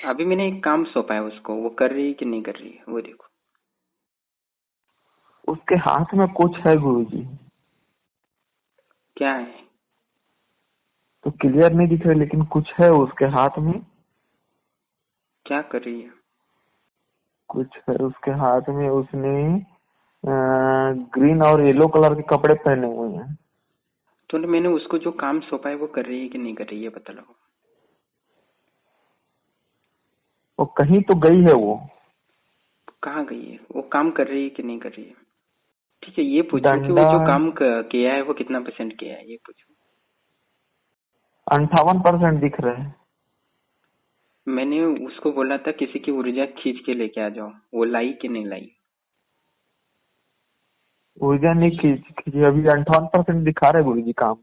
अभी मैंने एक काम सौंपा है उसको, वो कर रही है कि नहीं कर रही है वो देखो। उसके हाथ में कुछ है गुरुजी। क्या है? तो क्लियर नहीं दिख रहा, लेकिन कुछ है उसके हाथ में। क्या कर रही है? कुछ है उसके हाथ में। उसने ग्रीन और येलो कलर के कपड़े पहने हुए हैं। तो मैंने उसको जो काम सौंपा है वो कर रही है कि नहीं कर रही है, पता लगाओ। वो कहीं तो गई है वो। कहाँ गई है? वो काम कर रही है कि नहीं कर रही है? ठीक है, ये पूछो कि वो डंडा। जो काम किया है वो कितना परसेंट किया है, ये पूछो। 58% दिख रहे हैं। मैंने उसको बोला था किसी की ऊर्जा खींच के लेके आ जाओ, वो लाई कि नहीं लाई? ऊर्जा नहीं खींची अभी। 58% दिखा रहे गुरु जी काम।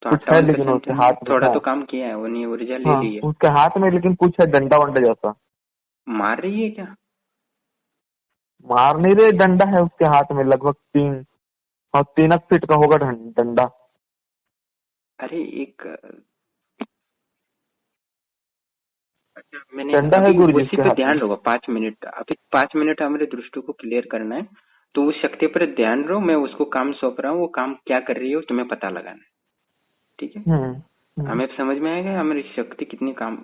तो कुछ है, अट्ठावन लेकिन परसेंट उसके हाथ में थोड़ा क्या तो है? काम किया है, वो नहीं ऊर्जा ले हाँ, ली है। उसके हाथ में लेकिन कुछ है, डंडा वंडा जैसा। मार रही है क्या? मार नहीं रहे, डंडा है उसके हाथ में लगभग 3 और 3 फीट का होगा डंडा। अरे एक अच्छा, मैंने डंडा है अभी गुरु जी उसी उसके पे हाथ ध्यान में। रहो, 5 मिनट, अभी 5 मिनट हमारे दृष्टि को क्लियर करना है। तो उस शक्ति पर ध्यान रहो, मैं उसको काम सौंप रहा हूँ, वो काम क्या कर रही है वो तुम्हें पता लगाना है। ठीक है? हम्म। हम्म। हमें समझ में आएगा हमारी शक्ति कितनी काम,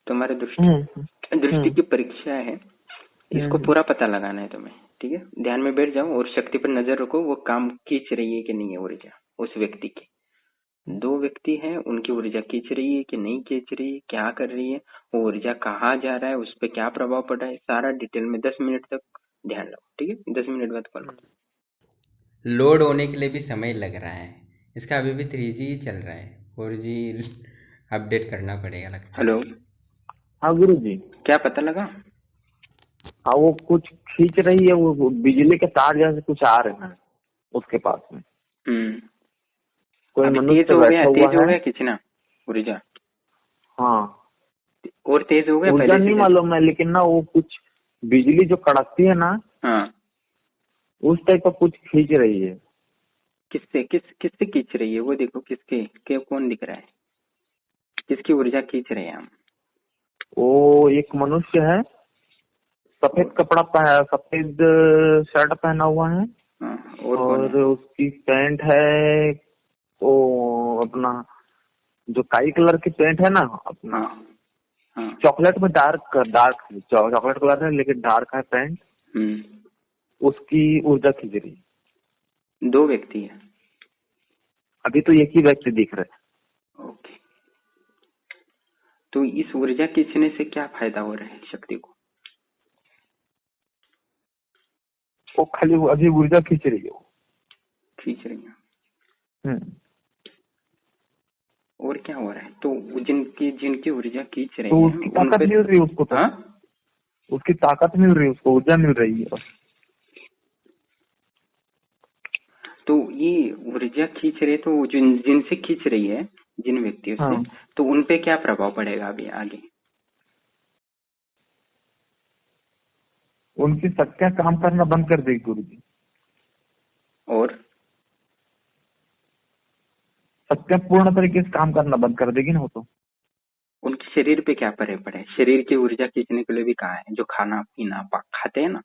तुम्हारे दृष्टि हम्म। दृष्टि हम्म। की परीक्षा है। इसको हम्म। पूरा पता लगाना है तुम्हें। ठीक है, ध्यान में बैठ जाओ और शक्ति पर नजर रखो, वो काम खींच रही है कि नहीं है ऊर्जा उस व्यक्ति की। दो व्यक्ति हैं, उनकी ऊर्जा खींच रही है कि नहीं खींच रही है, क्या कर रही है, वो ऊर्जा कहाँ जा रहा है, उस पर क्या प्रभाव पड़ रहा है, सारा डिटेल में 10 मिनट तक ध्यान रखो। ठीक है, 10 मिनट बाद कॉल करो। लोड होने के लिए भी समय लग रहा है, इसका अभी भी 3G ही चल रहा है, 4G अपडेट करना पड़ेगा लगता है। हेलो। हाँ गुरु जी। क्या पता लगा? हाँ, वो कुछ खींच रही है, वो बिजली के तार जैसे कुछ आ रहे हैं उसके पास में। हम्म। कोई अभी तेज मनुष्य हो गया, बैठा हुआ तेज हो है। गया खींचना ऊर्जा, हाँ। और तेज हो गया ऊर्जा पहले से नहीं ज्यादा? मालूम है, लेकिन ना वो कुछ बिजली जो कड़कती है ना, हाँ। उस टाइप का कुछ खींच रही है। किससे किससे खींच रही है वो देखो, किसके के कौन दिख रहा है, किसकी ऊर्जा खींच रहे हैं हम? वो एक मनुष्य है, सफेद और कपड़ा सफेद शर्ट पहना हुआ है। हाँ, और कौन है? और उसकी पैंट है वो अपना, जो काई कलर की पैंट है ना अपना, हाँ हाँ। चॉकलेट में डार्क डार्क है, चॉकलेट कलर है लेकिन डार्क है पैंट। हम्म। उसकी ऊर्जा खींच रही है। दो व्यक्ति है? अभी तो एक ही व्यक्ति दिख रहा है। ओके। तो इस ऊर्जा खींचने से क्या फायदा हो रहा है शक्ति को? वो खाली अभी ऊर्जा खींच रही है वो। खींच रही है। हम्म। और क्या हो रहा है? तो जिनकी जिनकी ऊर्जा खींच रहे तो हैं उसकी उन ताकत पे। मिल रही है उसको। तो हाँ। उसकी ताकत मिल रही है उसको, ऊर्जा मिल रही है बस। तो ये ऊर्जा खींच रहे, तो जिन जिनसे खींच रही है, जिन व्यक्तियों से, हाँ, तो उन पे क्या प्रभाव पड़ेगा अभी आगे? उनकी शक्तियां काम करना बंद कर देगी गुरु जी। और शक्तियां पूर्ण तरीके से काम करना बंद कर देगी ना वो तो। उनके शरीर पे क्या फर्क पड़े? शरीर की ऊर्जा खींचने के लिए भी कहा है, जो खाना पीना खाते हैं ना,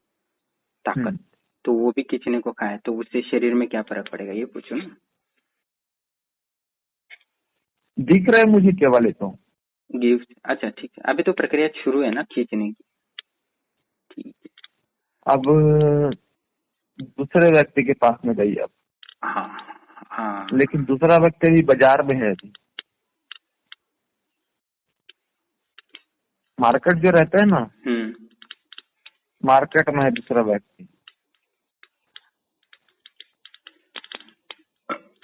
ताकत, हम्म। तो वो भी खींचने को कहा है, तो उससे शरीर में क्या फर्क पड़ेगा ये पूछो ना। दिख रहा है मुझे केवल ये तो। गिफ्ट, अच्छा ठीक है, अभी तो प्रक्रिया शुरू है ना खींचने की। ठीक है। अब दूसरे व्यक्ति के पास में गई अब। हाँ हाँ। लेकिन दूसरा व्यक्ति अभी बाजार में है अभी। मार्केट जो रहता है ना, हम्म। मार्केट में है दूसरा व्यक्ति।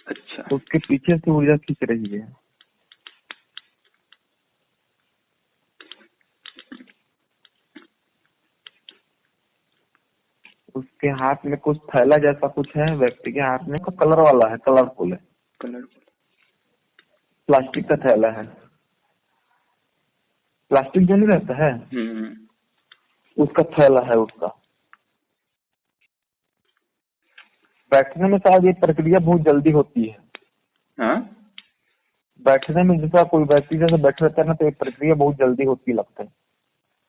अच्छा। उसके पीछे से ऊर्जा खींच रही है। उसके हाथ में कुछ थैला जैसा कुछ है, व्यक्ति के हाथ में कलर वाला है, कलरफुल है। कलरफुल। प्लास्टिक का थैला है। प्लास्टिक जो नहीं रहता है, हम्म। उसका थैला है उसका। बैठने में शायद ये प्रक्रिया बहुत जल्दी होती है। हाँ। बैठने में जैसा कोई व्यक्ति जैसे बैठे रहता है ना, तो ये प्रक्रिया बहुत जल्दी होती लगता है।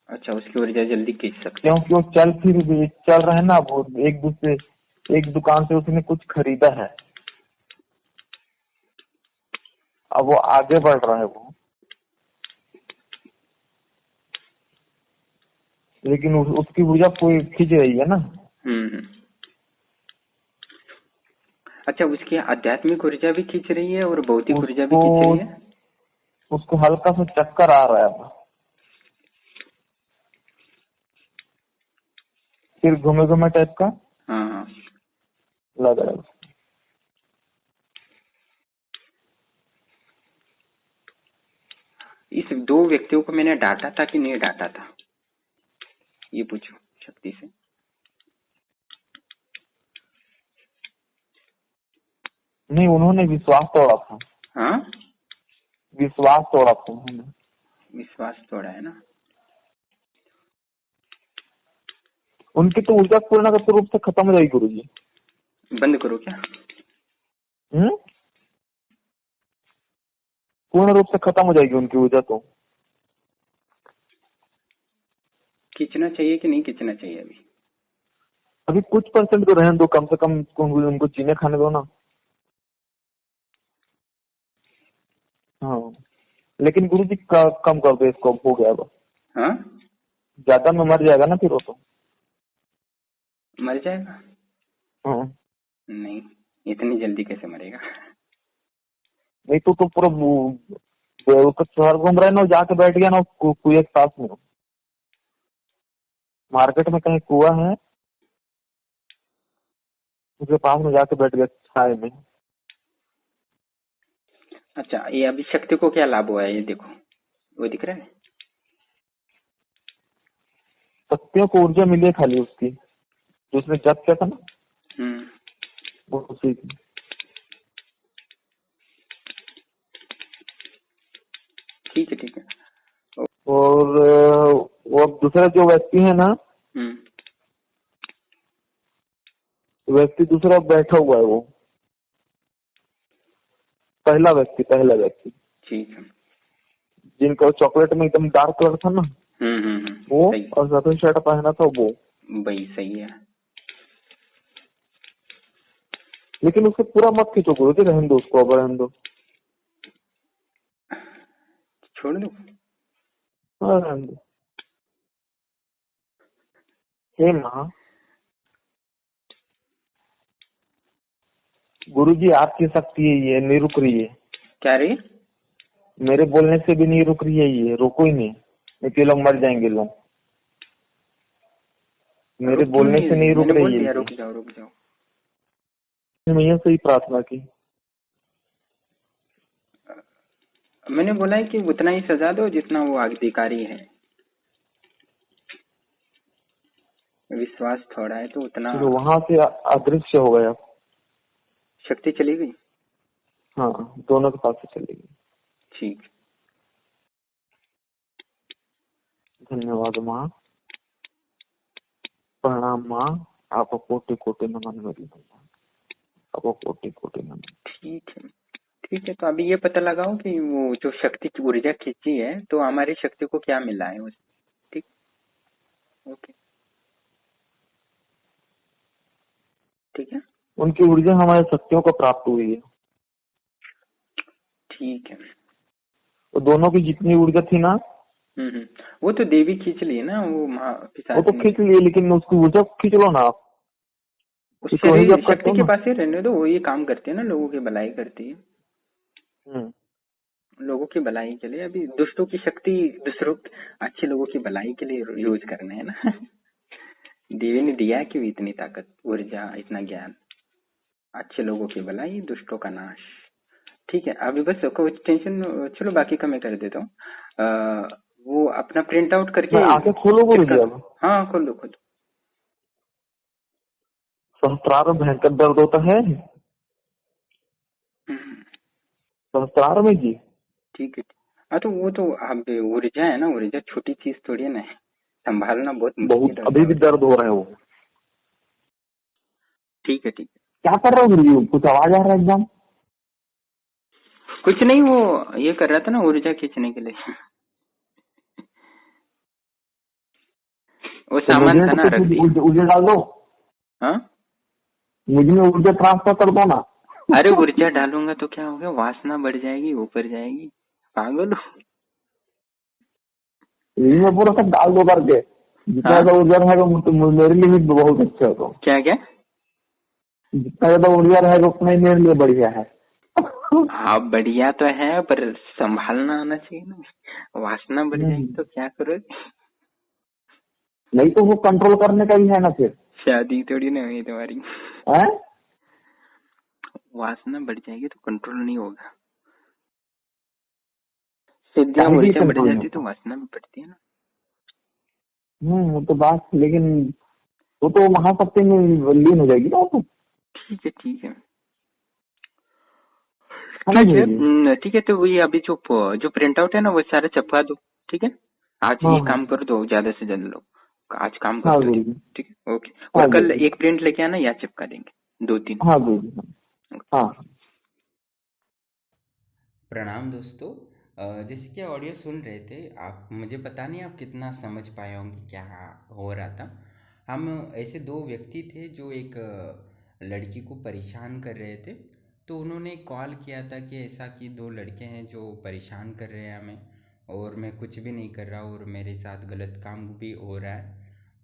अच्छा, उसकी ऊर्जा जल्दी खींच सकते क्योंकि वो चल रहे हैं ना, वो एक दुकान से उसने कुछ खरीदा है, अब वो आगे बढ़ रहा है वो, लेकिन उसकी ऊर्जा कोई खींच रही है ना। अच्छा, उसकी आध्यात्मिक ऊर्जा भी खींच रही है और भौतिक ऊर्जा भी उसको खींच रही है। उसको हल्का सा चक्कर आ रहा है, फिर घूमे घूमे टाइप का हाँ हाँ। लग रहा है। इस दो व्यक्तियों को मैंने डांटा था कि नहीं डांटा था, ये पूछो शक्ति से। नहीं, उन्होंने विश्वास तोड़ा था। हाँ, विश्वास तोड़ा था उन्होंने। विश्वास तोड़ा है ना। उनकी तो ऊर्जा पूर्ण रूप से खत्म हो जाएगी गुरु जी। बंद करो क्या? पूर्ण रूप से खत्म हो जाएगी उनकी ऊर्जा तो। खींचना चाहिए कि नहीं खींचना चाहिए? अभी कुछ परसेंट तो रहने दो, कम से कम उनको जीने खाने दो ना। हाँ, लेकिन गुरु जी कम कर दो इसको, हो गया बस। हाँ, ज्यादा में मर जाएगा ना फिर वो तो। मर जाएगा? हाँ, नहीं, इतनी जल्दी कैसे मरेगा? नहीं तो पूरा उसका शहर घूम रहा है ना, जाके बैठ गया ना कुएं के पास में। मार्केट में कहीं कुआं है, उसके पास में जाके बैठ गया छाए में। अच्छा, ये अभी शक्ति को क्या लाभ हुआ है ये देखो, वो दिख रहा है। शक्तियों को ऊर्जा मिली है खाली उसकी, जो उसने जप किया था ना, वो उसी की। ठीक है, ठीक है। और वो दूसरा जो व्यक्ति है ना, व्यक्ति दूसरा बैठा हुआ है, वो पहला व्यक्ति ठीक है। जिनका चॉकलेट में एकदम डार्क कलर था ना, वो, और सफेद शर्ट पहना था वो। भाई सही है। लेकिन उसको पूरा मत खींचो गुरु जी, रहने दो उसको, अब रहने दो, छोड़ दो। हाँ रहने दो। हे माँ, गुरु जी आपकी शक्ति है, ये नहीं रुक रही है। क्या रही? मेरे बोलने से भी नहीं रुक रही है, ये रुको ही नहीं कि लोग मर जाएंगे लोग। मेरे बोलने से नहीं रुक रही है। रुक जाओ रुक जाओ। मैं से ही प्रार्थना की। मैंने बोला है कि उतना ही सजा दो जितना वो अधिकारी है। विश्वास थोड़ा है तो उतना। तो वहां से अदृश्य हो गया, शक्ति चली गई। हाँ, दोनों के पास से चली गई। ठीक, धन्यवाद माँ, प्रणाम माँ, आपको कोटि कोटि नमन मेरी, आपको कोटि कोटि नमन। ठीक है, ठीक है। तो अभी ये पता लगाओ कि वो जो शक्ति की ऊर्जा खींची है तो हमारी शक्ति को क्या मिला है उस। ठीक, ओके, ठीक है। उनकी ऊर्जा हमारे शक्तियों को प्राप्त हुई है। ठीक है। तो दोनों की जितनी ऊर्जा थी ना, वो तो देवी खींच ली ना, वो तो खींच लिए, लेकिन उसकी ऊर्जा खींच लो ना आप। उससे शक्ति के पास ही रहने दो, वो ये काम करती है ना, लोगों की भलाई करती है। लोगों की भलाई के लिए। अभी दुष्टों की शक्ति दूसरों अच्छे लोगों की भलाई के लिए यूज करना है ना। देवी ने दिया क्यों इतनी ताकत, ऊर्जा, इतना ज्ञान? अच्छे लोगों की भलाई, दुष्टों का नाश। ठीक है, अभी बस कुछ टेंशन, चलो बाकी का मैं कर देता हूँ। वो अपना प्रिंट आउट करके आंखें खोलो गुरु जी अब। हाँ खोलो खोलो। सहस्त्रार में भयंकर दर्द होता है, सहस्त्रार में जी। ठीक है। हाँ तो वो तो अब ऊर्जा है ना, ऊर्जा छोटी चीज थोड़ी है ना, संभालना बहुत अभी भी दर्द हो रहा है वो। ठीक है, ठीक है। क्या कर रहे हो गुरु जी, कुछ आवाज आ रहा है एकदम? कुछ नहीं, वो ये कर रहा था ना ऊर्जा खींचने के लिए। वो तो सामान मुझे था तो ना, कुछ रख दिया। ऊर्जा डाल दो, हाँ, मुझ में ऊर्जा ट्रांसफर कर दो ना। अरे ऊर्जा डालूंगा तो क्या हो गया, वासना बढ़ जाएगी, ऊपर जाएगी, पागल हो। इसमें पूरा सब डाल दो करके, जितना हाँ, ज्यादा ऊर्जा रहेगा मेरे लिए भी बहुत अच्छा है। तो क्या क्या? जितना ज्यादा ऊर्जा रहेगा उतना ही मेरे लिए बढ़िया है। हाँ बढ़िया तो है, पर संभालना आना चाहिए ना। वासना बढ़ जाएगी तो क्या करोगे? नहीं तो वो कंट्रोल करने का भी है ना फिर। शादी थोड़ी ना हुई तुम्हारी। हैं? वासना बढ़ जाएगी तो कंट्रोल नहीं होगा। सिद्धियां काहे की ऊर्जा बढ़ कंट्रोल नहीं जाती तो होता। वासना भी बढ़ती है ना। वो तो बात, लेकिन वो तो महाशक्ति में लीन हो जाएगी ना वो तो। ठीक है ठीक है। है ना ठीक है, गुरुजी? ठीक है, तो वही अभी जो प्रिंट आउट है ना वो सारा छपवा दो। ठीक है, आज हाँ ये हाँ। काम कर दो, ज्यादा से ज्यादा लोग आज काम कर हाँ दो ये। गुरुजी। ठीक है, ओके। हाँ और कल गुरुजी। एक प्रिंट लेके आना, या चिपका देंगे 2-3। हाँ गुरुजी। हाँ। प्रणाम दोस्तों। जैसे कि ऑडियो सुन रहे थे आप, मुझे पता नहीं आप कितना समझ पाए होंगे क्या हो रहा था। हम ऐसे दो व्यक्ति थे जो एक लड़की को परेशान कर रहे थे। तो उन्होंने कॉल किया था कि ऐसा कि दो लड़के हैं जो परेशान कर रहे हैं हमें, और मैं कुछ भी नहीं कर रहा और मेरे साथ गलत काम भी हो रहा है।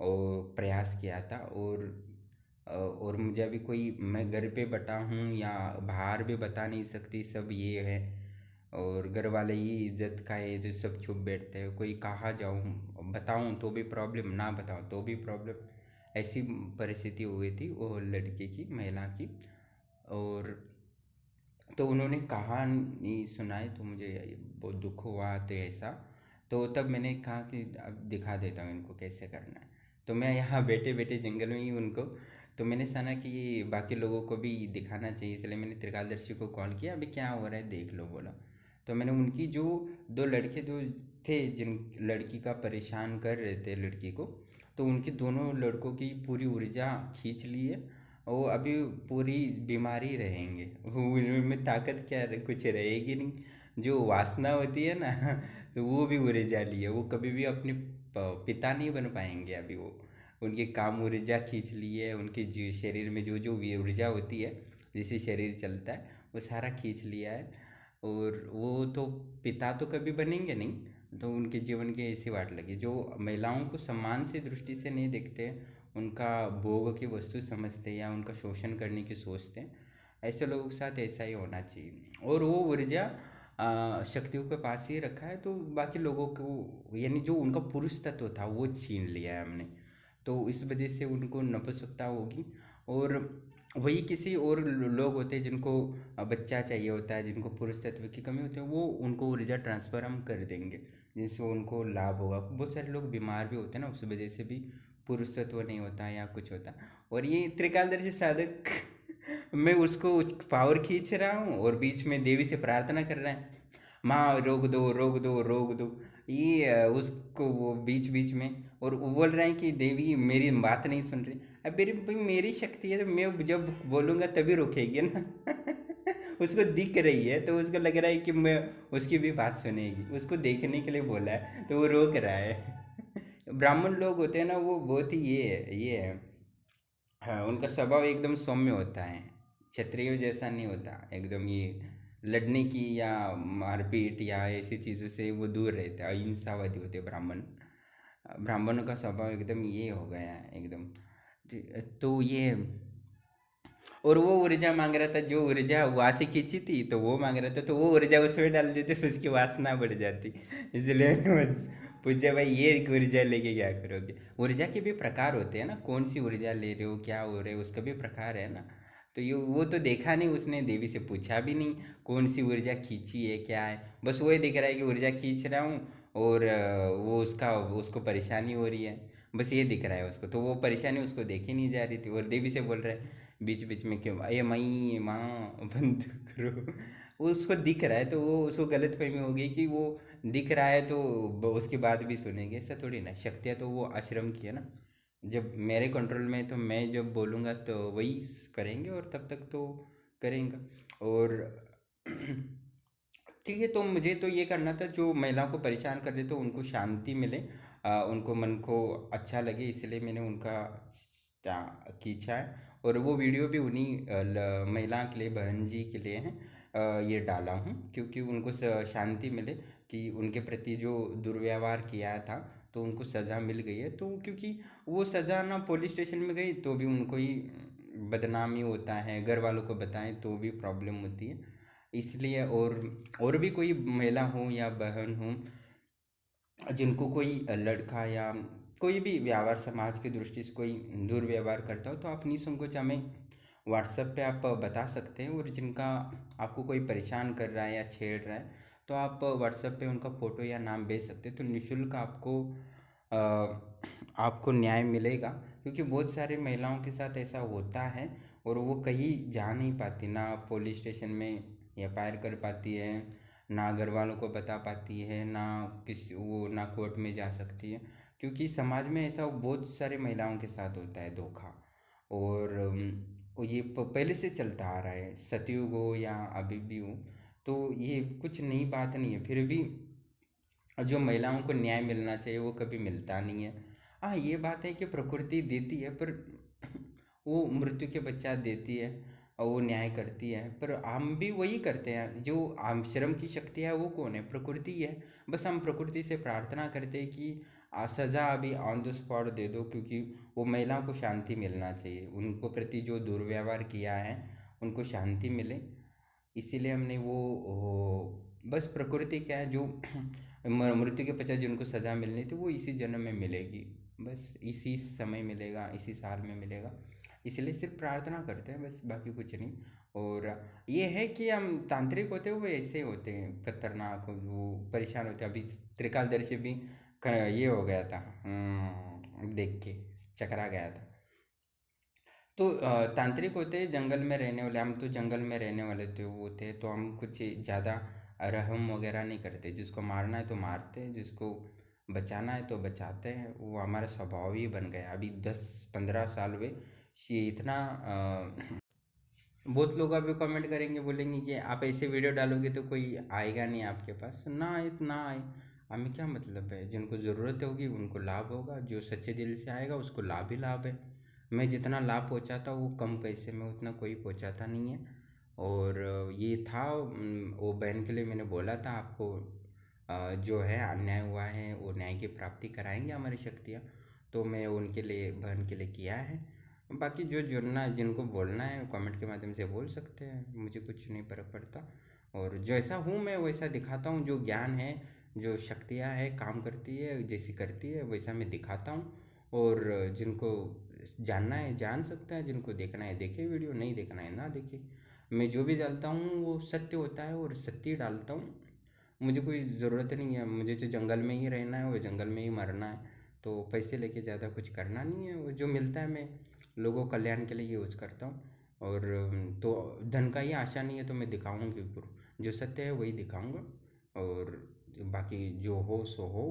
और प्रयास किया था, और मुझे अभी कोई, मैं घर पे बता हूँ या बाहर भी बता नहीं सकती, सब ये है। और घर वाले ही इज्जत का है जो सब छुप बैठते हैं, कोई कहाँ जाऊँ, बताऊँ तो भी प्रॉब्लम, ना बताऊँ तो भी प्रॉब्लम। ऐसी परिस्थिति हुई थी वो लड़के की, महिला की। और तो उन्होंने कहानी सुनाई तो मुझे बहुत दुख हुआ, तो ऐसा। तो तब मैंने कहा कि अब दिखा देता हूँ इनको कैसे करना है। तो मैं यहाँ बैठे बैठे जंगल में ही उनको, तो मैंने सुना कि बाकी लोगों को भी दिखाना चाहिए, इसलिए मैंने त्रिकालदर्शी को कॉल किया, अभी क्या हो रहा है देख लो बोला। तो मैंने उनकी जो दो लड़के जो थे जिन लड़की का परेशान कर रहे थे लड़की को, तो उनकी दोनों लड़कों की पूरी ऊर्जा खींच ली है। वो अभी पूरी बीमारी रहेंगे, उनमें ताकत क्या कुछ रहेगी नहीं। जो वासना होती है ना तो वो भी ऊर्जा ली है, वो कभी भी अपने पिता नहीं बन पाएंगे अभी वो। उनकी काम ऊर्जा खींच ली है, उनके शरीर में जो जो ऊर्जा होती है, जिससे शरीर चलता है, वो सारा खींच लिया है। और वो तो पिता तो कभी बनेंगे नहीं, तो उनके जीवन की ऐसी वाट लगी। जो महिलाओं को सम्मान से दृष्टि से नहीं देखते, उनका भोग की वस्तु समझते हैं या उनका शोषण करने की सोचते हैं, ऐसे लोगों के साथ ऐसा ही होना चाहिए। और वो ऊर्जा शक्तियों के पास ही रखा है, तो बाकी लोगों को, यानी जो उनका पुरुष तत्व था वो छीन लिया है हमने। तो इस वजह से उनको नपुंसकता होगी। और वही किसी और लोग होते हैं जिनको बच्चा चाहिए होता है, जिनको पुरुष तत्व की कमी होती है, वो उनको ऊर्जा ट्रांसफर हम कर देंगे, जिससे उनको लाभ होगा। बहुत सारे लोग बीमार भी होते हैं ना, उस वजह से भी पुरुष तत्व नहीं होता है या कुछ होता है। और ये त्रिकालदर्शी साधक मैं उसको पावर खींच रहा हूँ और बीच में देवी से प्रार्थना कर रहा है, माँ रोक दो रोक दो रोक दो। ये उसको वो बीच बीच में, और वो बोल रहा है कि देवी मेरी बात नहीं सुन रही। अब मेरी भाई मेरी शक्ति है, तो मैं जब बोलूँगा तभी रोकेगी ना। उसको दिख रही है तो उसको लग रहा है कि मैं उसकी भी बात सुनेगी, उसको देखने के लिए बोला है तो वो रोक रहा है। ब्राह्मण लोग होते हैं ना, वो बहुत ही ये है। हाँ, उनका स्वभाव एकदम सौम्य होता है, क्षत्रियो जैसा नहीं होता एकदम। ये लड़ने की या मारपीट या ऐसी चीज़ों से वो दूर रहते हैं, अहिंसावादी होते हैं ब्राह्मण। ब्राह्मणों का स्वभाव एकदम ये हो गया है एकदम। तो ये, और वो ऊर्जा मांग रहा था, जो ऊर्जा वहाँ से खींची थी तो वो मांग रहा था, तो वो ऊर्जा उसमें डाल देते तो उसकी वासना बढ़ जाती। इसलिए मैंने बस पूछा भाई ये ऊर्जा लेके क्या करोगे। ऊर्जा के भी प्रकार होते हैं ना, कौन सी ऊर्जा ले रहे हो, क्या हो रहे हो, उसका भी प्रकार है ना। तो ये वो तो देखा नहीं उसने, देवी से पूछा भी नहीं कौन सी ऊर्जा खींची है क्या है, बस वही दिख रहा है कि ऊर्जा खींच रहा हूँ। और वो उसको परेशानी हो रही है, बस ये दिख रहा है उसको, तो वो परेशानी उसको देखी नहीं जा रही थी। और देवी से बोल रहा है बीच बीच में क्यों, ये मई माँ बंद करो। वो उसको दिख रहा है तो वो उसको गलत फहमी हो गई कि वो दिख रहा है तो उसकी बात भी सुनेंगे, ऐसा थोड़ी ना। शक्तियाँ तो वो आश्रम की है ना, जब मेरे कंट्रोल में है तो मैं जब बोलूँगा तो वही करेंगे, और तब तक तो करेंगे। और ठीक है, तो मुझे तो ये करना था, जो महिलाओं को परेशान कर रहे तो उनको शांति मिले। उनको मन को अच्छा लगे, इसलिए मैंने उनका खींचा है। और वो वीडियो भी उन्हीं महिला के लिए, बहन जी के लिए है ये डाला हूँ, क्योंकि उनको शांति मिले कि उनके प्रति जो दुर्व्यवहार किया था तो उनको सज़ा मिल गई है। तो क्योंकि वो सज़ा ना पुलिस स्टेशन में गई तो भी उनको ही बदनामी होता है, घर वालों को बताएं तो भी प्रॉब्लम होती है, इसलिए। और भी कोई महिला हो या बहन हो जिनको कोई लड़का या कोई भी व्यवहार समाज की दृष्टि से कोई दुर्व्यवहार करता हो तो आप निसंकोच हमें व्हाट्सएप पे आप बता सकते हैं। और जिनका आपको कोई परेशान कर रहा है या छेड़ रहा है तो आप व्हाट्सएप पे उनका फ़ोटो या नाम भेज सकते हैं, तो निःशुल्क आपको न्याय मिलेगा। क्योंकि बहुत सारी महिलाओं के साथ ऐसा होता है और वो कहीं जा नहीं पाती, ना पुलिस स्टेशन में एफआईआर कर पाती है, ना घर वालों को बता पाती है, ना किसी वो ना कोर्ट में जा सकती है, क्योंकि समाज में ऐसा बहुत सारे महिलाओं के साथ होता है धोखा। और ये पहले से चलता आ रहा है, सतयुग हो या अभी भी हो, तो ये कुछ नई बात नहीं है। फिर भी जो महिलाओं को न्याय मिलना चाहिए वो कभी मिलता नहीं है। हाँ, ये बात है कि प्रकृति देती है, पर वो मृत्यु के पश्चात देती है और वो न्याय करती है, पर हम भी वही करते हैं। जो हम श्रम की शक्ति है वो कौन है? प्रकृति है। बस हम प्रकृति से प्रार्थना करते हैं कि सज़ा अभी ऑन द स्पॉट दे दो, क्योंकि वो महिलाओं को शांति मिलना चाहिए, उनको प्रति जो दुर्व्यवहार किया है उनको शांति मिले। इसीलिए हमने बस प्रकृति क्या है, जो मृत्यु के पश्चात जिनको सज़ा मिलनी थी वो इसी जन्म में मिलेगी, बस इसी समय मिलेगा, इसी साल में मिलेगा। इसलिए सिर्फ प्रार्थना करते हैं बस, बाकी कुछ नहीं। और ये है कि हम तांत्रिक होते हैं वो ऐसे होते हैं खतरनाक, वो परेशान होते हैं। अभी त्रिकालदर्शी भी ये हो गया था, देख के चकरा गया था। तो तांत्रिक होते हैं जंगल में रहने वाले, हम तो जंगल में रहने वाले थे वो थे, तो हम कुछ ज़्यादा रहम वगैरह नहीं करते। जिसको मारना है तो मारते हैं, जिसको बचाना है तो बचाते हैं, वो हमारा स्वभाव ही बन गया। अभी 10-15 साल हुए ये इतना बहुत लोग अभी कमेंट करेंगे, बोलेंगे कि आप ऐसे वीडियो डालोगे तो कोई आएगा नहीं आपके पास, ना आए तो ना आए, हमें क्या मतलब है। जिनको ज़रूरत होगी उनको लाभ होगा, जो सच्चे दिल से आएगा उसको लाभ ही लाभ है। मैं जितना लाभ पहुंचाता वो कम पैसे में उतना कोई पहुंचाता नहीं है। और ये था वो बहन के लिए मैंने बोला था आपको, जो है अन्याय हुआ है वो न्याय की प्राप्ति कराएंगे हमारी शक्तियाँ, तो मैं उनके लिए, बहन के लिए किया है। बाकी जो जुड़ना, जिनको बोलना है कमेंट के माध्यम से बोल सकते हैं, मुझे कुछ नहीं फर्क पड़ता। और जैसा हूँ मैं वैसा दिखाता हूँ, जो ज्ञान है, जो शक्तियाँ है काम करती है जैसी करती है वैसा मैं दिखाता हूँ। और जिनको जानना है जान सकता है, जिनको देखना है देखे वीडियो, नहीं देखना है ना देखे। मैं जो भी डालता हूँ वो सत्य होता है और सत्य ही डालता हूँ। मुझे कोई ज़रूरत नहीं है, मुझे जो जंगल में ही रहना है वो जंगल में ही मरना है, तो पैसे लेके ज़्यादा कुछ करना नहीं है। वो जो मिलता है मैं लोगों कल्याण के लिए यूज़ करता हूँ। और तो धन का ही आशा नहीं है तो मैं दिखाऊँ क्यों करूँ, जो सत्य है वही दिखाऊँगा। और बाकी जो हो सो हो,